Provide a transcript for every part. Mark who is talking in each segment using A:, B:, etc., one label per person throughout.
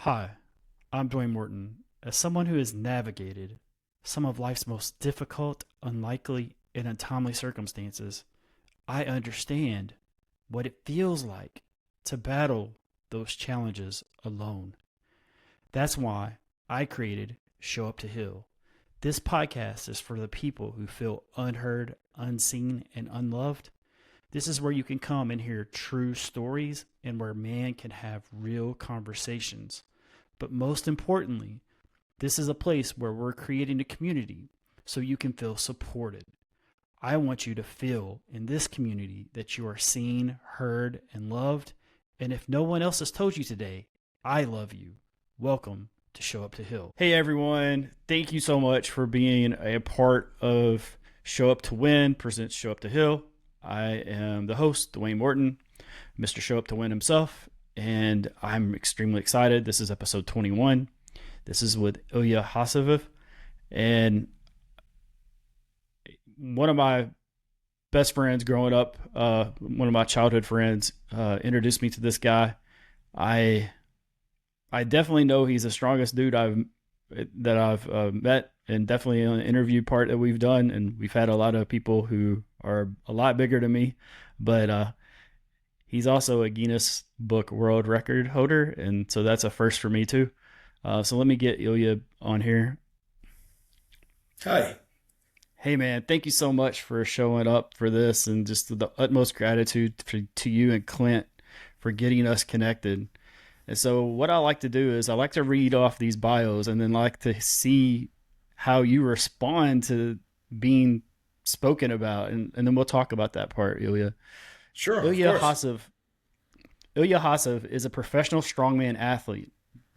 A: Hi, I'm Dwayne Morton. As someone who has navigated some of life's most difficult, unlikely, and untimely circumstances, I understand what it feels like to battle those challenges alone. That's why I created ShowUp2Heal. This podcast is for the people who feel unheard, unseen, and unloved. This is where you can come and hear true stories and where man can have real conversations. But most importantly, this is a place where we're creating a community so you can feel supported. I want you to feel in this community that you are seen, heard, and loved. And if no one else has told you today, I love you. Welcome to ShowUp2Heal. Hey everyone, thank you so much for being a part of Show Up to Win presents ShowUp2Heal. I am the host, Dwayne Morton, Mr. Show Up to Win himself, and I'm extremely excited. This is episode 21. This is with Ilya Khazov, and one of my best friends growing up, one of my childhood friends, introduced me to this guy. I definitely know he's the strongest dude I've met, and definitely on the interview part that we've done. And we've had a lot of people who are a lot bigger than me, but he's also a Guinness Book World Record holder, and so that's a first for me too. So let me get Ilya on here.
B: Hi.
A: Hey man, thank you so much for showing up for this, and just the utmost gratitude to you and Clint for getting us connected. And so what I like to do is I like to read off these bios and then like to see how you respond to being spoken about. And then we'll talk about that part, Ilya.
B: Sure,
A: Ilya
B: of course.
A: Khazov is a professional strongman athlete,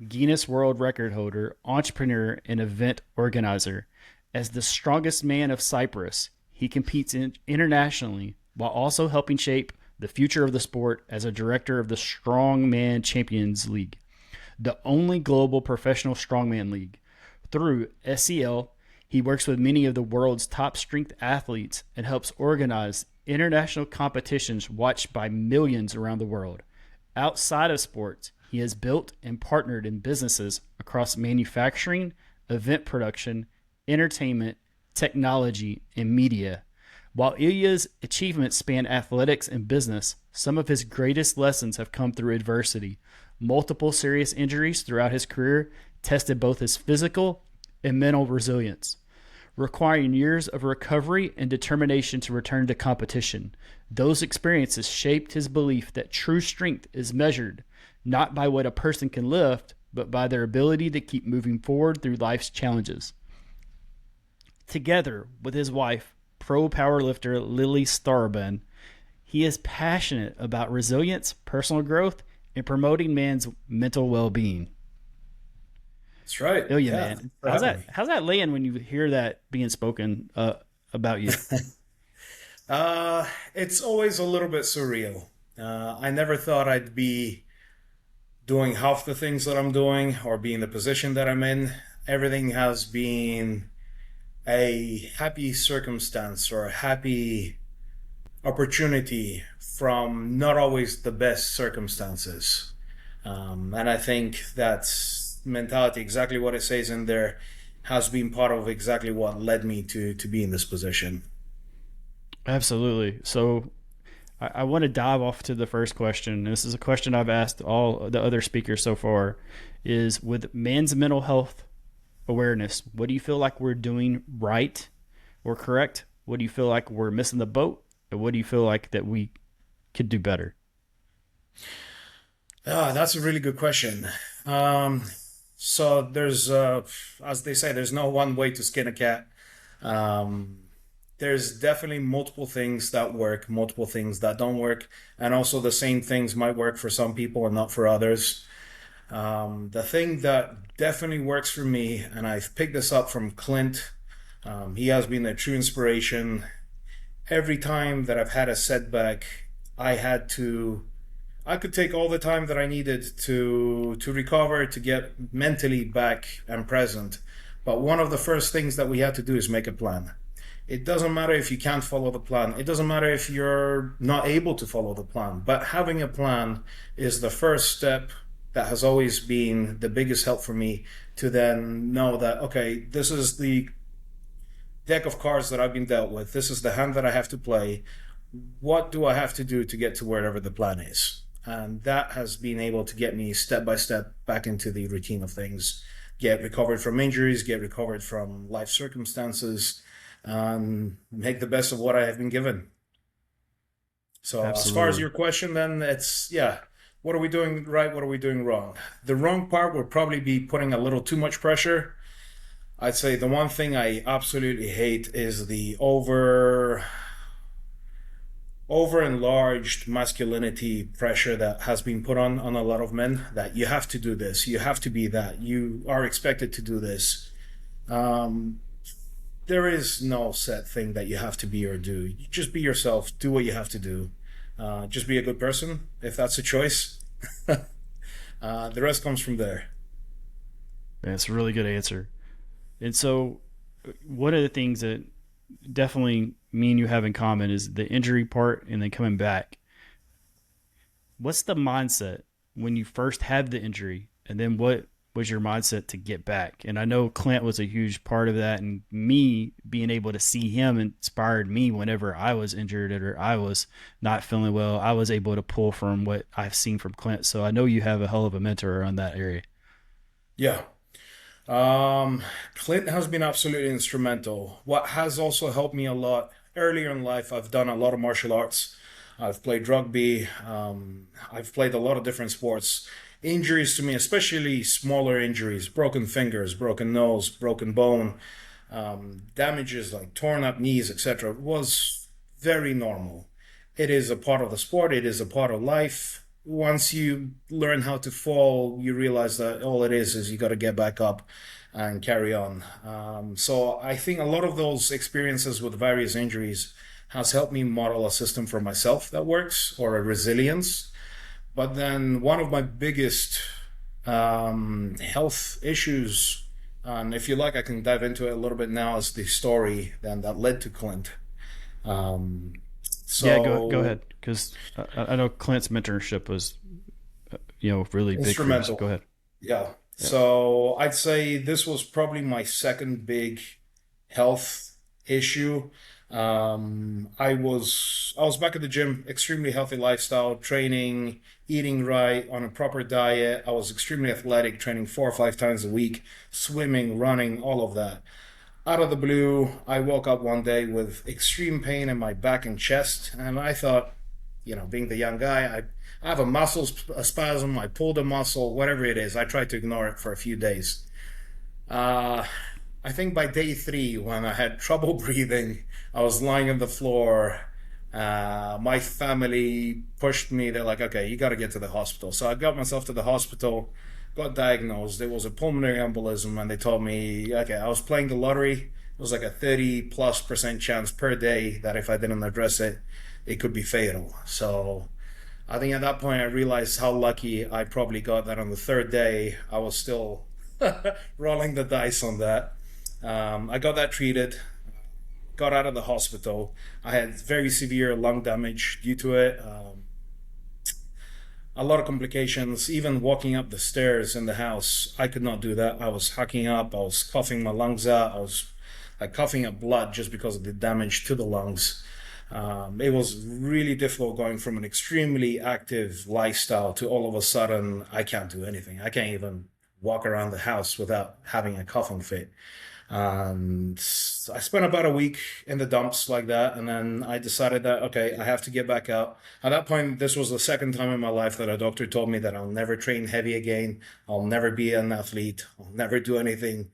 A: Guinness World Record holder, entrepreneur, and event organizer. As the strongest man of Cyprus, he competes internationally while also helping shape the future of the sport as a director of the Strongman Champions League, the only global professional strongman league. Through SCL, he works with many of the world's top strength athletes and helps organize international competitions watched by millions around the world. Outside of sports, he has built and partnered in businesses across manufacturing, event production, entertainment, technology, and media. While Ilya's achievements span athletics and business, some of his greatest lessons have come through adversity. Multiple serious injuries throughout his career tested both his physical and mental resilience, requiring years of recovery and determination to return to competition. Those experiences shaped his belief that true strength is measured not by what a person can lift, but by their ability to keep moving forward through life's challenges. Together with his wife, pro powerlifter Lily Starben, he is passionate about resilience, personal growth, and promoting man's mental well-being.
B: That's right.
A: Ilya,
B: Yeah,
A: man,
B: thanks for having me.
A: how's that land when you hear that being spoken about you?
B: It's always a little bit surreal. I never thought I'd be doing half the things that I'm doing or be in the position that I'm in. Everything has been a happy circumstance or a happy opportunity from not always the best circumstances. And I think that's mentality, exactly what it says in there, has been part of exactly what led me to be in this position.
A: Absolutely. So I want to dive off to the first question. This is a question I've asked all the other speakers so far, is with man's mental health awareness, what do you feel like we're doing right or correct? What do you feel like we're missing the boat? And what do you feel like that we could do better?
B: That's a really good question. So there's, as they say, there's no one way to skin a cat. There's definitely multiple things that work, multiple things that don't work, and also the same things might work for some people and not for others. The thing that definitely works for me, and I've picked this up from Clint, he has been a true inspiration. Every time that I've had a setback, I could take all the time that I needed to recover, to get mentally back and present. But one of the first things that we had to do is make a plan. It doesn't matter if you can't follow the plan. It doesn't matter if you're not able to follow the plan. But having a plan is the first step that has always been the biggest help for me to then know that, okay, this is the deck of cards that I've been dealt with. This is the hand that I have to play. What do I have to do to get to wherever the plan is? And that has been able to get me step by step back into the routine of things, get recovered from injuries, get recovered from life circumstances, and make the best of what I have been given. So as far as
A: Absolutely.
B: your question, then it's, yeah, what are we doing right? What are we doing wrong? The wrong part would probably be putting a little too much pressure. I'd say the one thing I absolutely hate is the over enlarged masculinity pressure that has been put on a lot of men, that you have to do this, you have to be that, you are expected to do this. um, there is no set thing that you have to be or do. You just be yourself, do what you have to do. Just be a good person if that's a choice. The rest comes from there.
A: That's a really good answer. And so, one of the things that definitely me and you have in common is the injury part and then coming back. What's the mindset when you first had the injury, and then what was your mindset to get back? And I know Clint was a huge part of that, and me being able to see him inspired me whenever I was injured or I was not feeling well. I was able to pull from what I've seen from Clint. So I know you have a hell of a mentor on that area.
B: Yeah. Um, Clint has been absolutely instrumental. What has also helped me a lot earlier in life, I've done a lot of martial arts. I've played rugby. I've played a lot of different sports. Injuries to me, especially smaller injuries, broken fingers, broken nose, broken bone, damages like torn up knees, etc., was very normal. It is a part of the sport, it is a part of life. Once you learn how to fall, you realize that all it is you got to get back up and carry on. So I think a lot of those experiences with various injuries has helped me model a system for myself that works, or a resilience. But then one of my biggest health issues, and if you like, I can dive into it a little bit now, is the story then that led to Clint. Um,
A: Yeah, go
B: so
A: ahead, because I know Clint's mentorship was really big for you. So go
B: instrumental.
A: ahead.
B: Yeah.
A: Yeah.
B: So I'd say this was probably my second big health issue. I was back at the gym, extremely healthy lifestyle, training, eating right on a proper diet. I was extremely athletic, training 4 or 5 times a week, swimming, running, all of that. Out of the blue, I woke up one day with extreme pain in my back and chest, and I thought, being the young guy, I have a a spasm. I pulled a muscle, whatever it is. I tried to ignore it for a few days. Uh, I think by day three, when I had trouble breathing, I was lying on the floor. My family pushed me. They're like, okay, you got to get to the hospital. So I got myself to the hospital, got diagnosed. There was a pulmonary embolism, and they told me, okay, I was playing the lottery. It was like a 30+% chance per day that if I didn't address it, it could be fatal. So I think at that point I realized how lucky I probably got that on the third day I was still rolling the dice on that. I got that treated, got out of the hospital. I had very severe lung damage due to it. A lot of complications. Even walking up the stairs in the house, I could not do that. I was hacking up. I was coughing my lungs out. I was like coughing up blood just because of the damage to the lungs. It was really difficult going from an extremely active lifestyle to all of a sudden I can't do anything. I can't even walk around the house without having a coughing fit. And I spent about a week in the dumps like that, and then I decided that okay, I have to get back out. At that point, this was the second time in my life that a doctor told me that I'll never train heavy again. I'll never be an athlete. I'll never do anything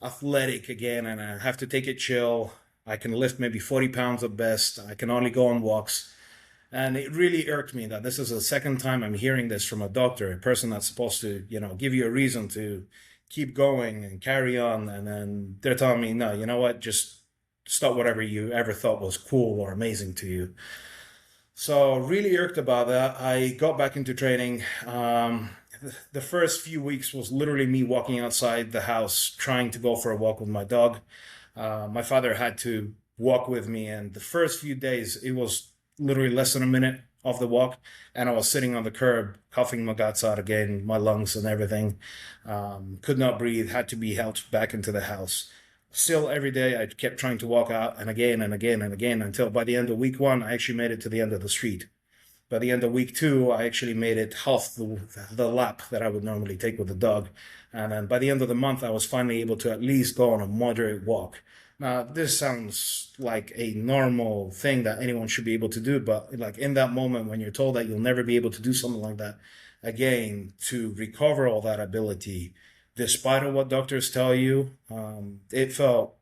B: athletic again, and I have to take it chill. I can lift maybe 40 pounds at best. I can only go on walks. And it really irked me that this is the second time I'm hearing this from a doctor, a person that's supposed to, give you a reason to keep going and carry on. And then they're telling me, no, you know what? Just stop whatever you ever thought was cool or amazing to you. So really irked about that. I got back into training. The first few weeks was literally me walking outside the house, trying to go for a walk with my dog. My father had to walk with me, and the first few days, it was literally less than a minute of the walk, and I was sitting on the curb, coughing my guts out again, my lungs and everything. Could not breathe, had to be helped back into the house. Still, every day I kept trying to walk out, and again and again and again, until by the end of week 1, I actually made it to the end of the street. By the end of week 2, I actually made it half the lap that I would normally take with the dog. And then by the end of the month, I was finally able to at least go on a moderate walk. Now, this sounds like a normal thing that anyone should be able to do, but like in that moment when you're told that you'll never be able to do something like that, again, to recover all that ability, despite of what doctors tell you, it felt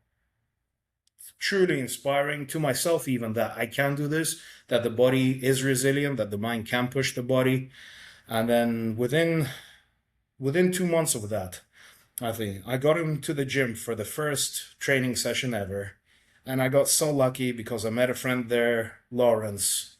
B: truly inspiring to myself, even that I can do this, that the body is resilient, that the mind can push the body. And then within 2 months of that, I think I got into the gym for the first training session ever. And I got so lucky because I met a friend there, Lawrence.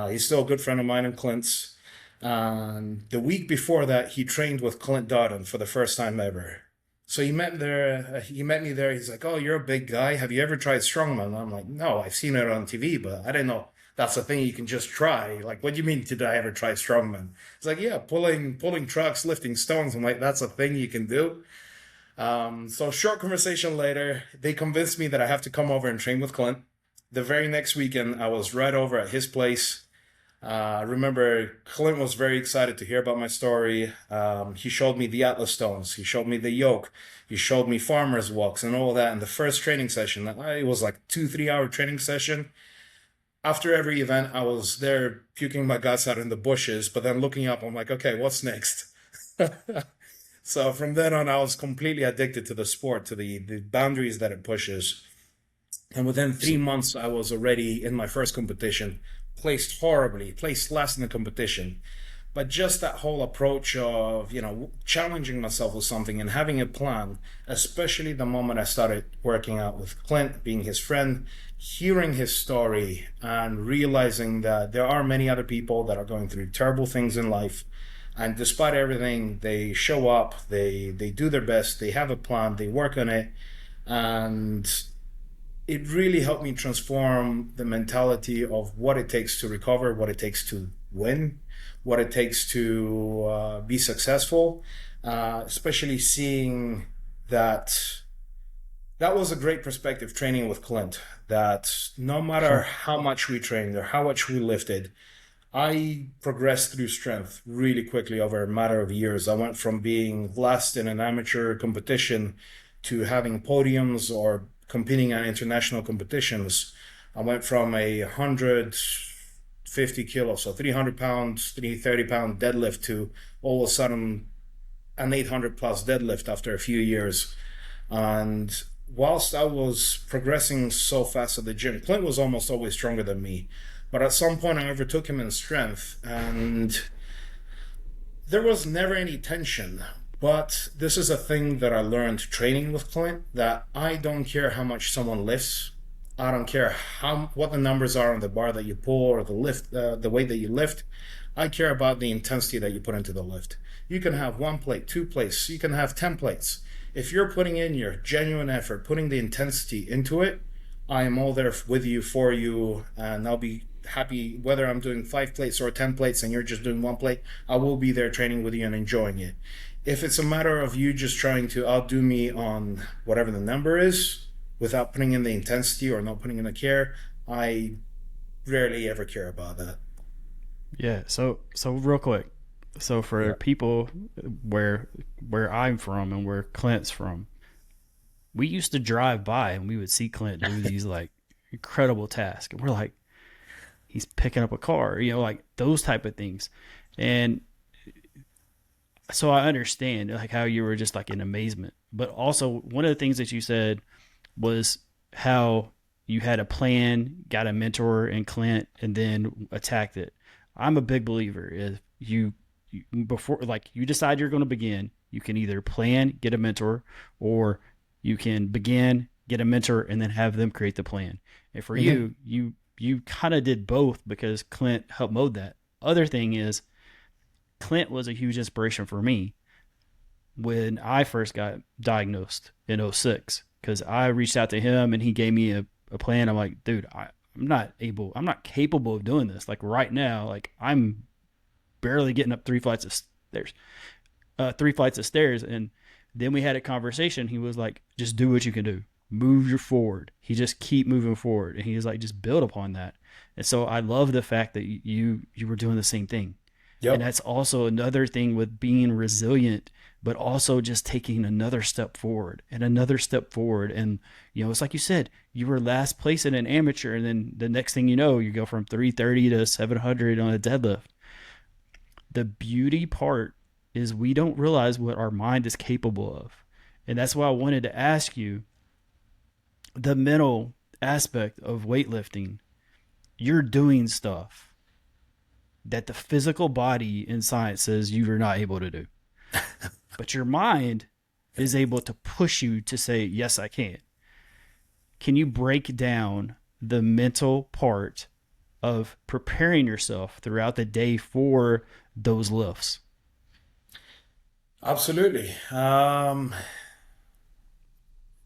B: He's still a good friend of mine and Clint's. And the week before that, he trained with Clint Dodden for the first time ever. So he met me there. He's like, "Oh, you're a big guy. Have you ever tried strongman?" And I'm like, "No, I've seen it on TV, but I didn't know that's a thing you can just try." Like, "What do you mean, did I ever try strongman?" It's like, "Yeah, pulling trucks, lifting stones." I'm like, "That's a thing you can do." So short conversation later, they convinced me that I have to come over and train with Clint. The very next weekend, I was right over at his place. I remember Clint was very excited to hear about my story. He showed me the Atlas stones. He showed me the yoke. He showed me farmer's walks and all that in the first training session. It was like 2-3 hour training session. After every event, I was there puking my guts out in the bushes, but then looking up, I'm like, okay, what's next? So from then on, I was completely addicted to the sport, to the boundaries that it pushes. And within 3 months, I was already in my first competition, placed horribly, placed last in the competition. But just that whole approach of, challenging myself with something and having a plan, especially the moment I started working out with Clint, being his friend, hearing his story and realizing that there are many other people that are going through terrible things in life. And despite everything, they show up, they do their best, they have a plan, they work on it. And it really helped me transform the mentality of what it takes to recover, what it takes to win, what it takes to be successful, especially seeing that was a great perspective training with Clint, that no matter how much we trained or how much we lifted, I progressed through strength really quickly over a matter of years. I went from being last in an amateur competition to having podiums or competing at international competitions. I went from 150 kilos, so 300 pounds, 330 pound deadlift to all of a sudden an 800 plus deadlift after a few years. And whilst I was progressing so fast at the gym, Clint was almost always stronger than me. But at some point I overtook him in strength, and there was never any tension. But this is a thing that I learned training with Clint, that I don't care how much someone lifts. I don't care what the numbers are on the bar that you pull or the weight that you lift. I care about the intensity that you put into the lift. You can have 1 plate, 2 plates, you can have 10 plates. If you're putting in your genuine effort, putting the intensity into it, I am all there with you, for you, and I'll be happy whether I'm doing 5 plates or 10 plates and you're just doing 1 plate. I will be there training with you and enjoying it. If it's a matter of you just trying to outdo me on whatever the number is without putting in the intensity or not putting in the care, I rarely ever care about that.
A: Yeah. So real quick. So for people where I'm from and where Clint's from, we used to drive by and we would see Clint do these like incredible tasks. And we're like, he's picking up a car, like those type of things. And so I understand like how you were just like in amazement, but also one of the things that you said was how you had a plan, got a mentor in Clint, and then attacked it. I'm a big believer if you before like you decide you're going to begin, you can either plan, get a mentor, or you can begin, get a mentor, and then have them create the plan. And for you kind of did both because Clint helped mold that. Other thing is, Clint was a huge inspiration for me when I first got diagnosed in 06, because I reached out to him and he gave me a plan. I'm like, dude, I'm not capable of doing this. Like right now, like I'm barely getting up three flights of stairs. And then we had a conversation. He was like, just do what you can do. Move your forward. He just keep moving forward. And he was like, just build upon that. And so I love the fact that you were doing the same thing. And
B: Yep.
A: that's also another thing with being resilient, but also just taking another step forward and another step forward. And, it's like you said, you were last place in an amateur. And then the next thing you know, you go from 330 to 700 on a deadlift. The beauty part is we don't realize what our mind is capable of. And that's why I wanted to ask you the mental aspect of weightlifting. You're doing stuff that the physical body in science says you are not able to do. But your mind is able to push you to say, yes, I can. Can you break down the mental part of preparing yourself throughout the day for those lifts?
B: Absolutely.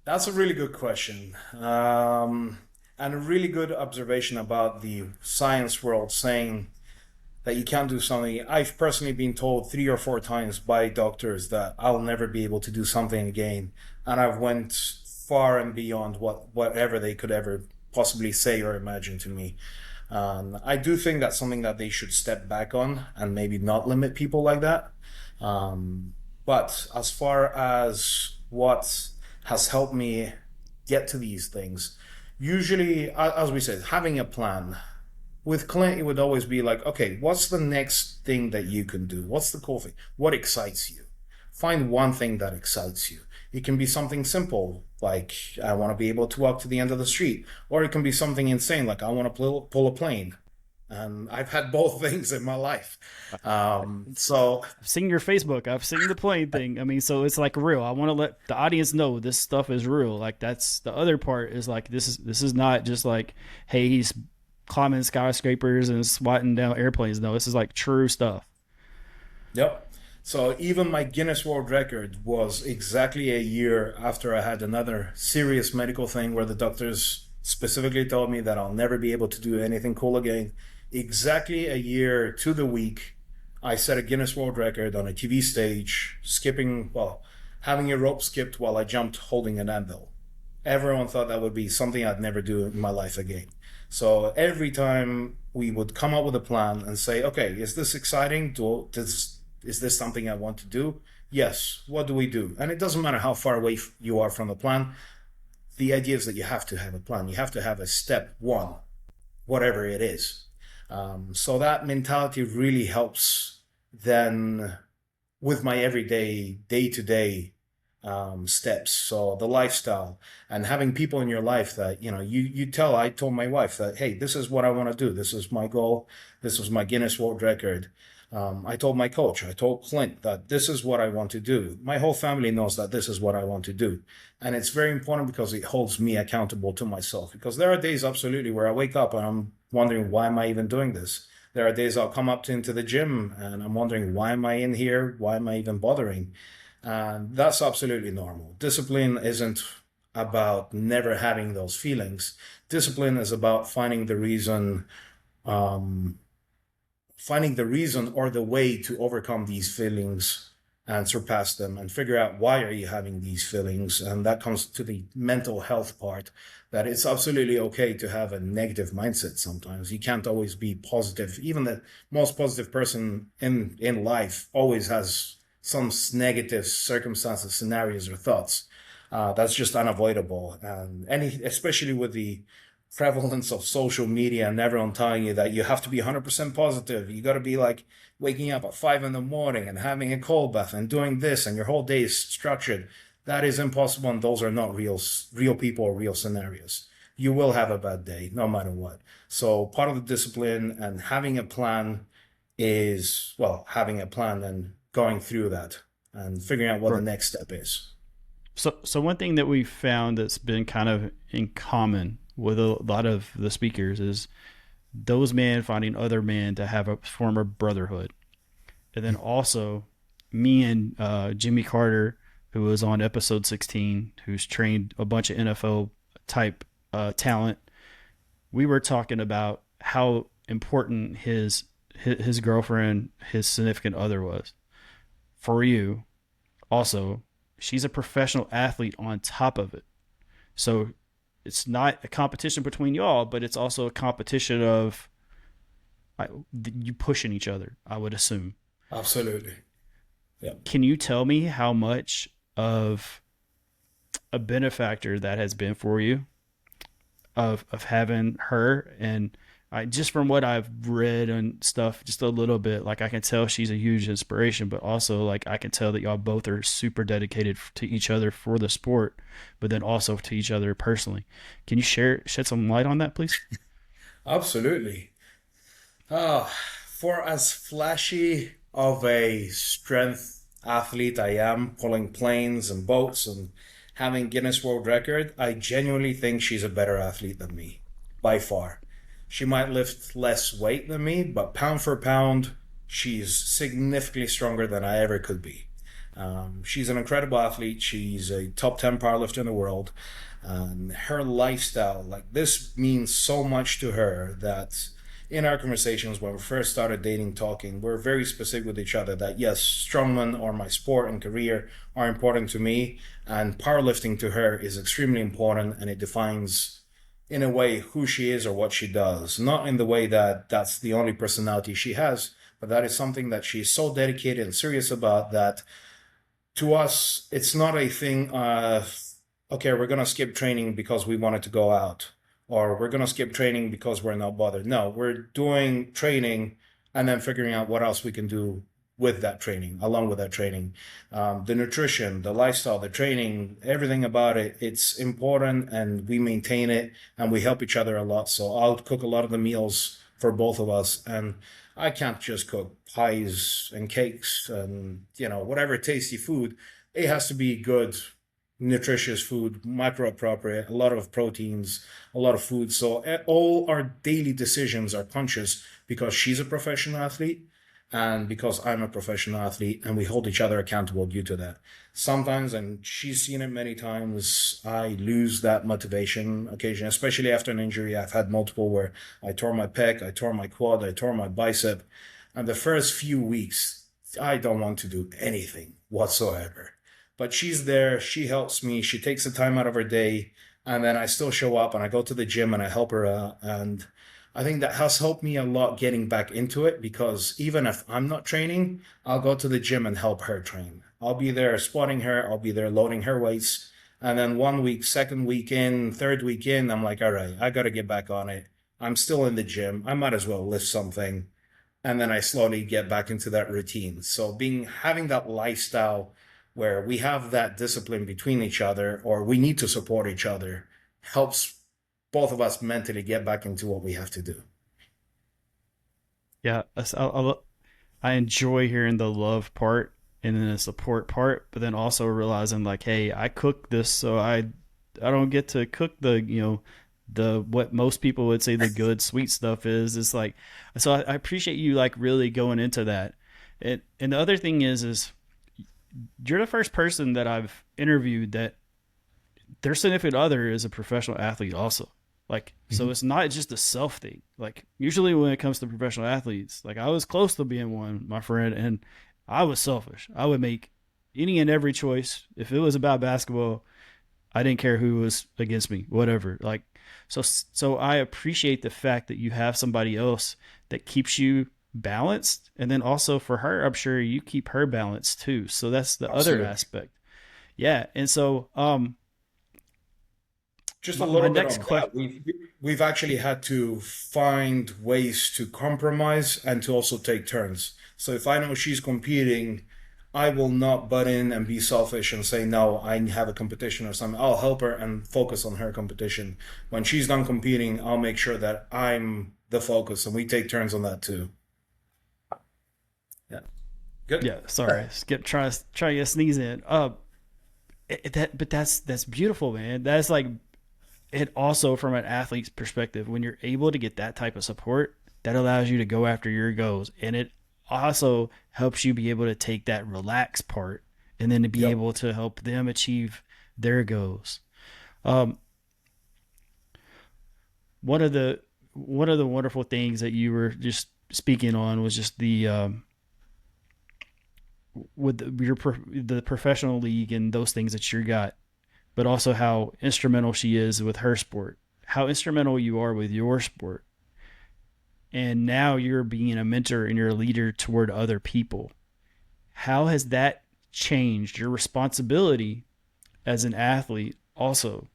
B: That's a really good question. And a really good observation about the science world saying that you can't do something. I've personally been told 3 or 4 times by doctors that I'll never be able to do something again. And I've went far and beyond whatever they could ever possibly say or imagine to me. I do think that's something that they should step back on and maybe not limit people like that. But as far as what has helped me get to these things, usually, as we said, having a plan. With Clint, it would always be like, okay, what's the next thing that you can do? What's the cool thing? What excites you? Find one thing that excites you. It can be something simple, like I want to be able to walk to the end of the street, or it can be something insane, like I want to pull a plane. And I've had both things in my life. So
A: I've seen your Facebook. I've seen the plane thing. I mean, so it's like real. I want to let the audience know this stuff is real. Like that's the other part is like this is not just like, hey, he's climbing skyscrapers and swatting down airplanes. No, this is like true stuff.
B: yep. So even my Guinness World Record was exactly a year after I had another serious medical thing where the doctors specifically told me that I'll never be able to do anything cool again. Exactly a year to the week, I set a Guinness World Record on a TV stage, having a rope skipped while I jumped holding an anvil. Everyone thought that would be something I'd never do in my life again. So every time we would come up with a plan and say, okay, is this exciting? Is this something I want to do? Yes. What do we do? And it doesn't matter how far away you are from the plan. The idea is that you have to have a plan. You have to have a step one, whatever it is. So that mentality really helps then with my everyday, day-to-day steps. So the lifestyle and having people in your life that, I told my wife that, hey, this is what I want to do. This is my goal. This was my Guinness World Record. I told my coach, I told Clint that this is what I want to do. My whole family knows that this is what I want to do. And it's very important because it holds me accountable to myself. Because there are days absolutely where I wake up and I'm wondering, why am I even doing this? There are days I'll come up into the gym and I'm wondering, why am I in here? Why am I even bothering? And that's absolutely normal. Discipline isn't about never having those feelings. Discipline is about finding the reason or the way to overcome these feelings and surpass them and figure out why are you having these feelings. And that comes to the mental health part, that it's absolutely okay to have a negative mindset sometimes. You can't always be positive. Even the most positive person in life always has some negative circumstances, scenarios, or thoughts. That's just unavoidable. And especially with the prevalence of social media and everyone telling you that you have to be 100% positive. You got to be like waking up at 5 a.m. and having a cold bath and doing this and your whole day is structured. That is impossible, and those are not real people or real scenarios. You will have a bad day no matter what. So part of the discipline and having a plan is, having a plan and going through that and figuring out what the next step is.
A: So one thing that we've found that's been kind of in common with a lot of the speakers is those men finding other men to have a form of brotherhood. And then also me and Jimmy Carter, who was on episode 16, who's trained a bunch of NFL type talent. we were talking about how important his girlfriend, his significant other was for you. Also, she's a professional athlete on top of it. So it's not a competition between y'all, but it's also a competition of you pushing each other, I would assume.
B: Absolutely. Yeah.
A: Can you tell me how much of a benefactor that has been for you of having her? And I just from what I've read and stuff, just a little bit, like I can tell she's a huge inspiration, but also like I can tell that y'all both are super dedicated to each other for the sport, but then also to each other personally. Can you shed some light on that, please?
B: Absolutely. Ah, for as flashy of a strength athlete I am, pulling planes and boats and having Guinness World Record, I genuinely think she's a better athlete than me, by far. She might lift less weight than me, but pound for pound, she's significantly stronger than I ever could be. She's an incredible athlete. She's a top 10 powerlifter in the world. And her lifestyle, like this means so much to her that in our conversations when we first started dating, talking, we're very specific with each other that yes, strongman or my sport and career are important to me, and powerlifting to her is extremely important, and it defines in a way who she is or what she does. Not in the way that that's the only personality she has, but that is something that she's so dedicated and serious about that to us, it's not a thing of, okay, we're going to skip training because we wanted to go out, or we're going to skip training because we're not bothered. No, we're doing training and then figuring out what else we can do with that training, along with that training. The nutrition, the lifestyle, the training, everything about it, it's important, and we maintain it and we help each other a lot. So I'll cook a lot of the meals for both of us, and I can't just cook pies and cakes and, whatever tasty food. It has to be good, nutritious food, micro appropriate, a lot of proteins, a lot of food. So all our daily decisions are conscious because she's a professional athlete and because I'm a professional athlete, and we hold each other accountable due to that. Sometimes, and she's seen it many times, I lose that motivation occasionally, especially after an injury. I've had multiple where I tore my pec, I tore my quad, I tore my bicep. And the first few weeks, I don't want to do anything whatsoever. But she's there, she helps me, she takes the time out of her day, and then I still show up and I go to the gym and I help her out. And I think that has helped me a lot getting back into it, because even if I'm not training, I'll go to the gym and help her train. I'll be there spotting her, I'll be there loading her weights. And then 1 week, second week in, third week in, I'm like, all right, I got to get back on it. I'm still in the gym. I might as well lift something. And then I slowly get back into that routine. So having that lifestyle where we have that discipline between each other, or we need to support each other, helps both of us mentally get back into what we have to do.
A: Yeah, I enjoy hearing the love part and then the support part, but then also realizing like, hey, I cook this, so I don't get to cook the what most people would say the good sweet stuff is. It's like, so I appreciate you like really going into that. And the other thing is you're the first person that I've interviewed that their significant other is a professional athlete also. Like, so it's not just a self thing. Like, usually when it comes to professional athletes, like I was close to being one, my friend, and I was selfish. I would make any and every choice. If it was about basketball, I didn't care who was against me, whatever. Like, so I appreciate the fact that you have somebody else that keeps you balanced. And then also for her, I'm sure you keep her balanced too. So that's the
B: Absolutely.
A: other aspect. Yeah. And so,
B: Just a
A: my
B: little bit
A: next
B: on
A: question.
B: that. We've actually had to find ways to compromise and to also take turns. So if I know she's competing, I will not butt in and be selfish and say, no, I have a competition or something. I'll help her and focus on her competition. When she's done competing, I'll make sure that I'm the focus, and we take turns on that too. Yeah. Good.
A: Yeah. Sorry. Try to get a sneeze in. But that's beautiful, man. That's like, it also from an athlete's perspective, when you're able to get that type of support, that allows you to go after your goals. And it also helps you be able to take that relax part and then to be
B: Yep.
A: able to help them achieve their goals. One of the one of the wonderful things that you were just speaking on was just the with the professional league and those things that you got, but also how instrumental she is with her sport, how instrumental you are with your sport, and now you're being a mentor and you're a leader toward other people. How has that changed your responsibility as an athlete also,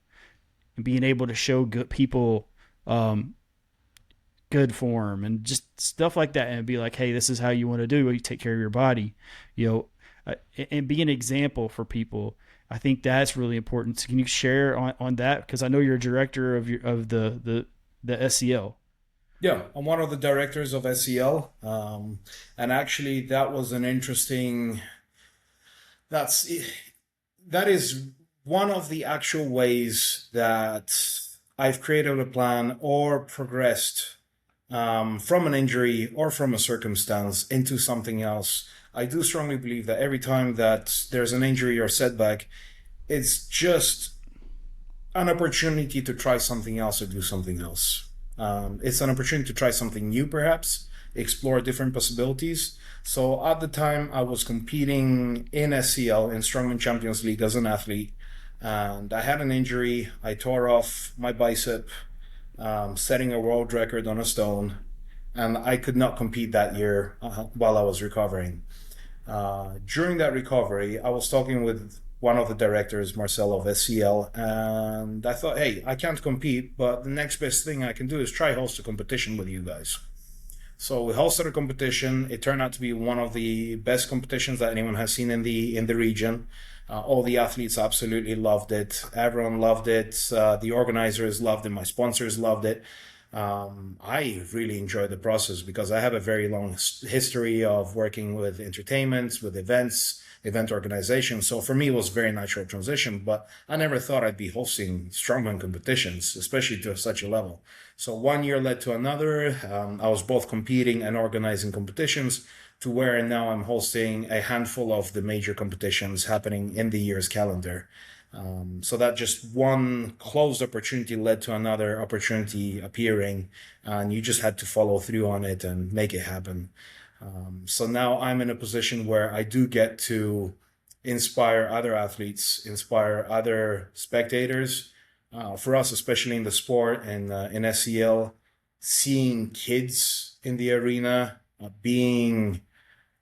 A: and being able to show good people um, good form and just stuff like that, and be like, hey, this is how you want to do it. You take care of your body, you know, and be an example for people. I think that's really important. So can you share on that? Because I know you're a director of the SCL.
B: Yeah, I'm one of the directors of SEL, and actually that was an interesting. That's that is one of the actual ways that I've created a plan or progressed from an injury or from a circumstance into something else. I do strongly believe that every time that there's an injury or setback, it's just an opportunity to try something else or do something else. It's an opportunity to try something new, perhaps, explore different possibilities. So at the time, I was competing in SCL, in Strongman Champions League, as an athlete, and I had an injury. I tore off my bicep, setting a world record on a stone, and I could not compete that year while I was recovering. During that recovery, I was talking with one of the directors, Marcel of SCL, and I thought, hey, I can't compete, but the next best thing I can do is try host a competition with you guys. So we hosted a competition. It turned out to be one of the best competitions that anyone has seen in the region. All the athletes absolutely loved it. Everyone loved it. The organizers loved it. My sponsors loved it. I really enjoyed the process because I have a very long history of working with entertainment, with events, event organization. So for me, it was a very natural transition, but I never thought I'd be hosting strongman competitions, especially to such a level. So one year led to another. I was both competing and organizing competitions to where now I'm hosting a handful of the major competitions happening in the year's calendar. So that just one closed opportunity led to another opportunity appearing, and you just had to follow through on it and make it happen. So now I'm in a position where I do get to inspire other athletes, inspire other spectators. For us, especially in the sport and in SEL, seeing kids in the arena being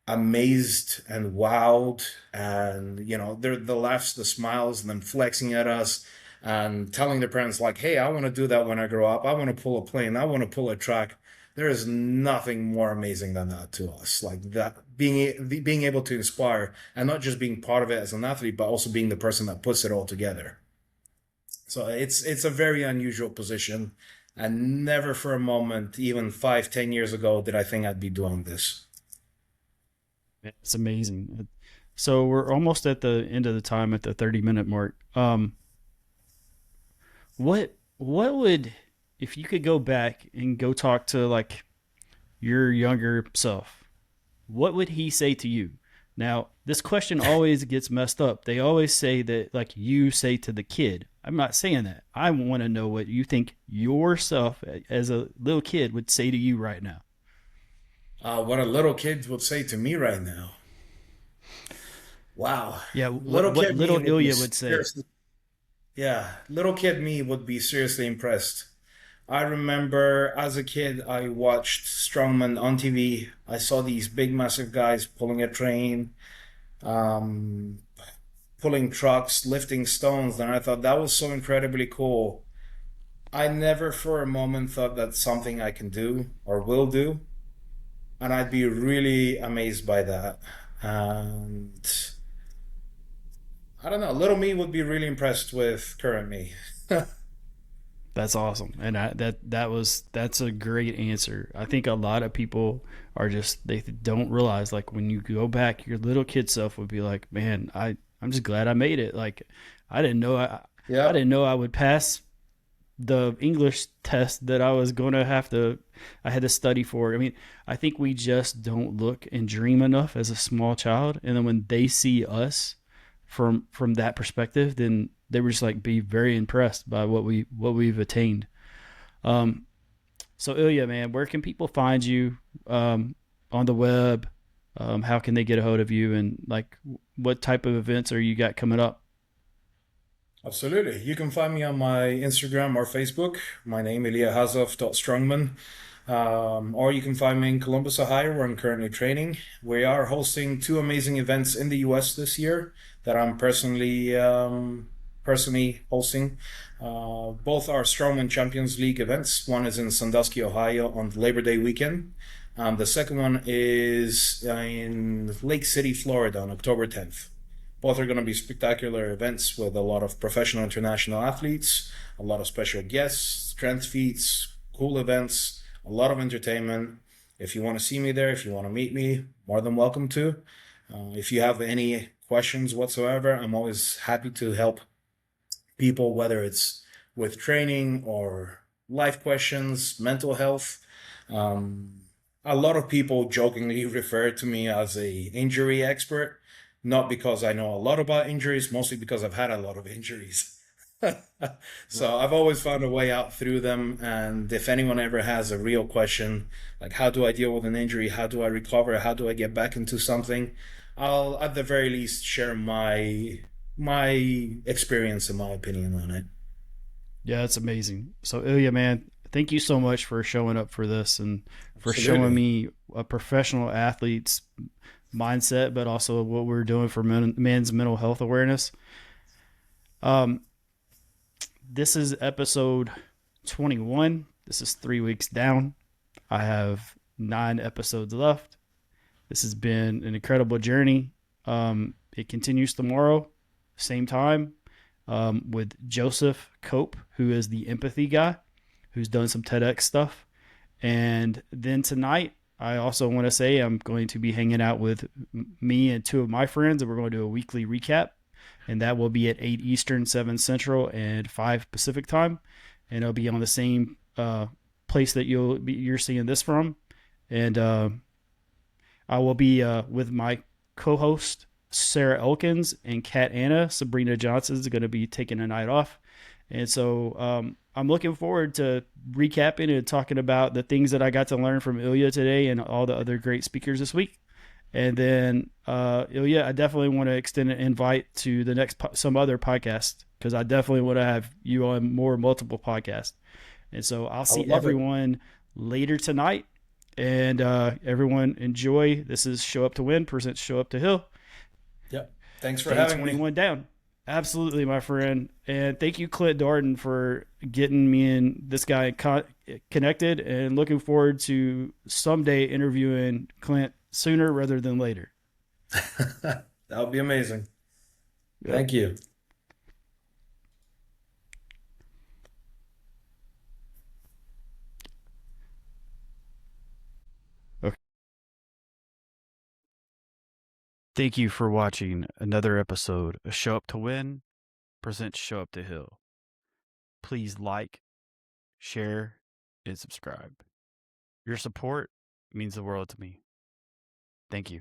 B: amazed and wowed, and they're the laughs, the smiles, and then flexing at us and telling their parents like, hey, I want to do that when I grow up. I want to pull a plane. I want to pull a track. There is nothing more amazing than that to us. Like that, being able to inspire and not just being part of it as an athlete, but also being the person that puts it all together. So it's a very unusual position, and never for a moment, even 5, 10 years ago, did I think I'd be doing this.
A: It's amazing. So we're almost at the end of the time, at the 30-minute mark. What would, if you could go back and go talk to like your younger self, what would he say to you? Now, this question always gets messed up. They always say that like you say to the kid. I'm not saying that. I want to know what you think yourself as a little kid would say to you right now.
B: What a little kid would say to me right now. Wow.
A: Yeah,
B: Little
A: what
B: kid me
A: little
B: would be
A: Ilya would say.
B: seriously, yeah, little kid me would be seriously impressed. I remember as a kid, I watched strongman on TV. I saw these big, massive guys pulling a train, um, pulling trucks, lifting stones, and I thought that was so incredibly cool. I never for a moment thought that's something I can do or will do, and I'd be really amazed by that. And I don't know, little me would be really impressed with current me.
A: That's awesome, and that's a great answer. I think a lot of people are just they don't realize like when you go back, your little kid self would be like, man, I'm just glad I made it. Like I didn't know I
B: Yeah.
A: didn't know I would pass the English test that I had to study for. I mean, I think we just don't look and dream enough as a small child, and then when they see us from that perspective, then they were just like be very impressed by what we've attained. Um, So Ilya, man, where can people find you on the web? How can they get a hold of you, and like what type of events are you got coming up?
B: Absolutely. You can find me on my Instagram or Facebook. My name, Ilya Khazov strongman. Or you can find me in Columbus, Ohio, where I'm currently training. We are hosting two amazing events in the US this year that I'm personally hosting. Both are Strongman Champions League events. One is in Sandusky, Ohio on Labor Day weekend. The second one is in Lake City, Florida on October 10th. Both are going to be spectacular events with a lot of professional international athletes, a lot of special guests, strength feats, cool events, a lot of entertainment. If you want to see me there, if you want to meet me, more than welcome to. If you have any questions whatsoever, I'm always happy to help people, whether it's with training or life questions, mental health. Um, a lot of people jokingly refer to me as a injury expert, not because I know a lot about injuries, mostly because I've had a lot of injuries. So I've always found a way out through them. And if anyone ever has a real question, like how do I deal with an injury? How do I recover? How do I get back into something? I'll at the very least share my experience and my opinion on it.
A: Yeah, it's amazing. So Ilya, man, thank you so much for showing up for this and for showing
B: Absolutely.
A: me a professional athlete's mindset, but also what we're doing for men's mental health awareness. Um, this is episode 21. This is 3 weeks down. I have 9 episodes left. This has been an incredible journey. It continues tomorrow, same time, with Joseph Cope, who is the empathy guy, who's done some TEDx stuff. And then tonight, I also want to say I'm going to be hanging out with me and two of my friends, and we're going to do a weekly recap. And that will be at 8 Eastern, 7 Central, and 5 Pacific time. And it'll be on the same place that you're seeing this from. And I will be with my co-host Sarah Elkins and Kat Anna. Sabrina Johnson is going to be taking a night off, and so I'm looking forward to recapping and talking about the things that I got to learn from Ilya today and all the other great speakers this week. And then Ilya, I definitely want to extend an invite to the next some other podcast because I definitely want to have you on more multiple podcasts. And so I'll
B: I would
A: see
B: love it.
A: everyone later tonight. And everyone enjoy. This is Show Up to Win presents Show Up to Heal.
B: Yeah. Thanks for
A: Day
B: having me.
A: 21 down. Absolutely, my friend. And thank you, Clint Darden, for getting me and this guy connected. And looking forward to someday interviewing Clint sooner rather than later.
B: That would be amazing.
A: Yep.
B: Thank you.
A: Okay. Thank you for watching another episode of Show Up to Win presents Show Up to Heal. Please like, share, and subscribe. Your support means the world to me. Thank you.